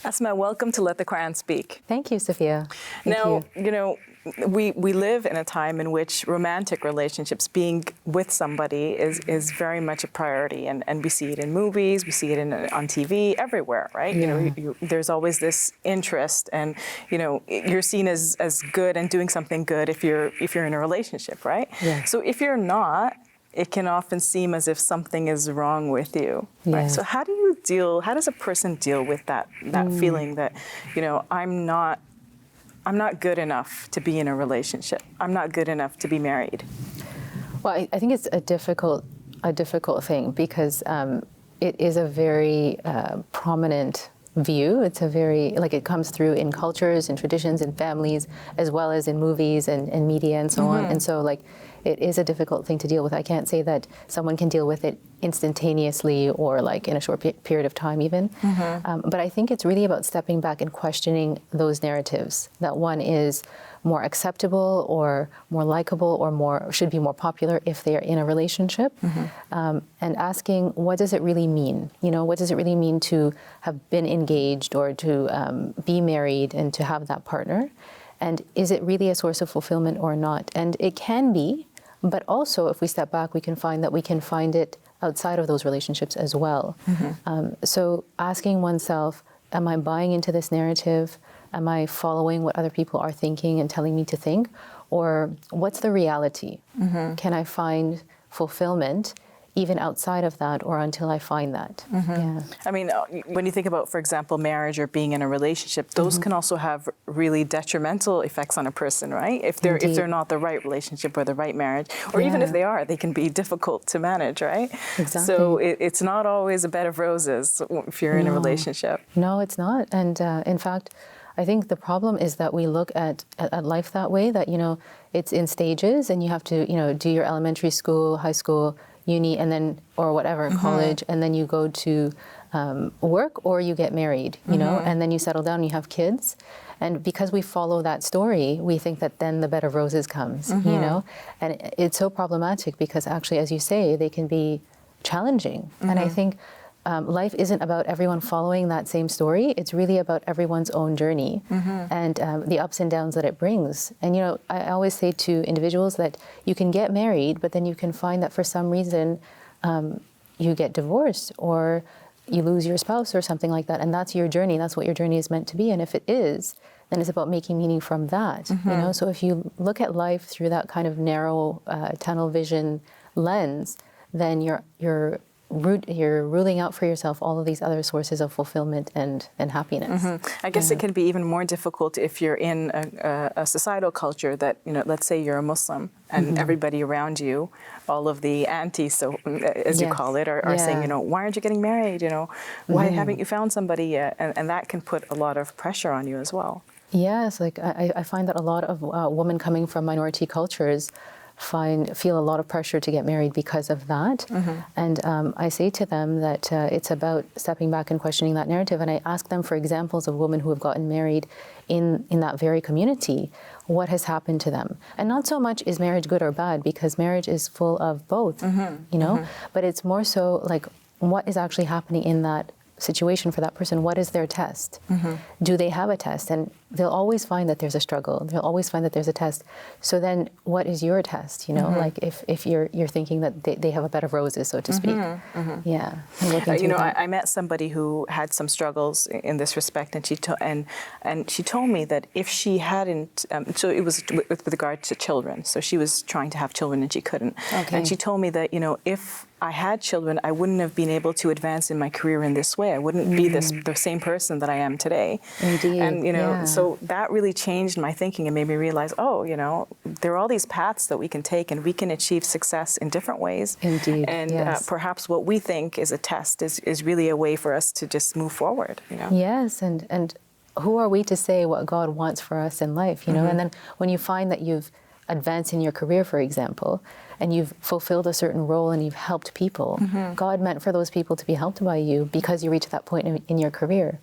Asma, welcome to Let the Quran Speak. Thank you, Safiyyah. Now, we live in a time in which romantic relationships, being with somebody, is very much a priority, and we see it in movies, we see it on TV, everywhere, right? Yeah. There's always this interest, and you're seen as good and doing something good if you're in a relationship, right? Yeah. So if you're not, it can often seem as if something is wrong with you. Right? Yes. So how does a person deal with that feeling that, I'm not good enough to be in a relationship. I'm not good enough to be married. Well, I think it's a difficult thing because it is a very prominent view. It's a very, it comes through in cultures and traditions and families, as well as in movies and media and so on. And so it is a difficult thing to deal with. I can't say that someone can deal with it instantaneously or in a short period of time even. But I think it's really about stepping back and questioning those narratives, that one is more acceptable or more likable or should be more popular if they are in a relationship, and asking, what does it really mean? What does it really mean to have been engaged or to be married and to have that partner? And is it really a source of fulfillment or not? And it can be, but also if we step back, we can find that we can find it outside of those relationships as well. So asking oneself, am I buying into this narrative? Am I following what other people are thinking and telling me to think? Or what's the reality? Can I find fulfillment even outside of that or until I find that? Yeah. I mean, when you think about, for example, marriage or being in a relationship, those can also have really detrimental effects on a person, right? If they're not the right relationship or the right marriage, or even if they are, they can be difficult to manage, right? Exactly. So it's not always a bed of roses if you're in a relationship. No, it's not. And in fact, I think the problem is that we look at life that way, that, it's in stages and you have to, do your elementary school, high school, uni, and then, or whatever, college, and then you go to work or you get married, and then you settle down and you have kids. And because we follow that story, we think that then the bed of roses comes, and it's so problematic because actually, as you say, they can be challenging. And I think life isn't about everyone following that same story. It's really about everyone's own journey and the ups and downs that it brings. And, I always say to individuals that you can get married, but then you can find that for some reason you get divorced or you lose your spouse or something like that. And that's your journey. That's what your journey is meant to be. And if it is, then it's about making meaning from that. So if you look at life through that kind of narrow tunnel vision lens, then you're ruling out for yourself all of these other sources of fulfillment and happiness. I guess it can be even more difficult if you're in a societal culture that, let's say you're a Muslim and everybody around you, all of the aunties, so as you call it, are saying, why aren't you getting married? Why haven't you found somebody yet? And that can put a lot of pressure on you as well. Yes, I find that a lot of women coming from minority cultures feel a lot of pressure to get married because of that. And I say to them that it's about stepping back and questioning that narrative. And I ask them for examples of women who have gotten married in that very community. What has happened to them? And not so much is marriage good or bad, because marriage is full of both, but it's more so what is actually happening in that situation for that person. What is their test? Do they have a test? And they'll always find that there's a struggle. They'll always find that there's a test. So then what is your test? If you're thinking that they have a bed of roses, so to speak. Yeah. I met somebody who had some struggles in this respect, and she told me that if she hadn't, so it was with regard to children. So she was trying to have children and she couldn't. And she told me that, if I had children, I wouldn't have been able to advance in my career in this way. I wouldn't be the same person that I am today. Indeed. And, so that really changed my thinking and made me realize, there are all these paths that we can take and we can achieve success in different ways. Indeed. And perhaps what we think is a test is really a way for us to just move forward, Yes, and who are we to say what God wants for us in life, And then when you find that you've advanced in your career, for example, and you've fulfilled a certain role and you've helped people, God meant for those people to be helped by you because you reached that point in your career.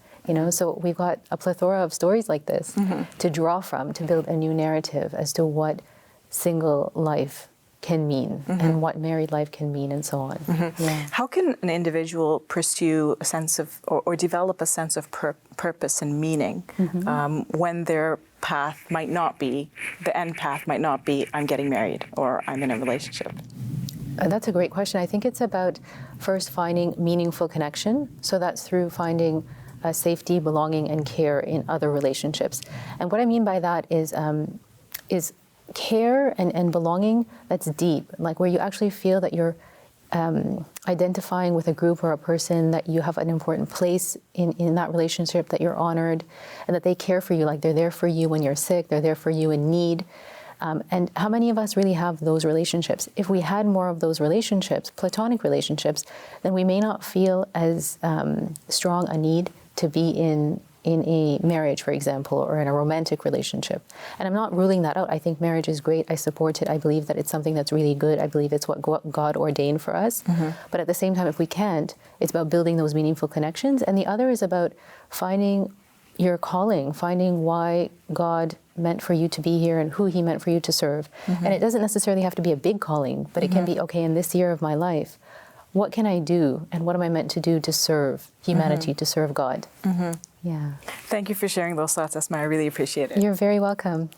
So we've got a plethora of stories like this to draw from, to build a new narrative as to what single life can mean and what married life can mean and so on. Yeah. How can an individual pursue a sense of, or develop a sense of purpose and meaning when their path might not be, the end path might not be, I'm getting married or I'm in a relationship? That's a great question. I think it's about first finding meaningful connection. So that's through finding safety, belonging, and care in other relationships. And what I mean by that is care and belonging that's deep, like where you actually feel that you're identifying with a group or a person, that you have an important place in that relationship, that you're honored, and that they care for you, like they're there for you when you're sick, they're there for you in need. And how many of us really have those relationships? If we had more of those relationships, platonic relationships, then we may not feel as strong a need to be in a marriage, for example, or in a romantic relationship. And I'm not ruling that out. I think marriage is great. I support it. I believe that it's something that's really good. I believe it's what God ordained for us. But at the same time, if we can't, it's about building those meaningful connections. And the other is about finding your calling, finding why God meant for you to be here and who He meant for you to serve. And it doesn't necessarily have to be a big calling, but it can be, okay, in this year of my life, what can I do and what am I meant to do to serve humanity, to serve God? Yeah. Thank you for sharing those thoughts, Asma. I really appreciate it. You're very welcome.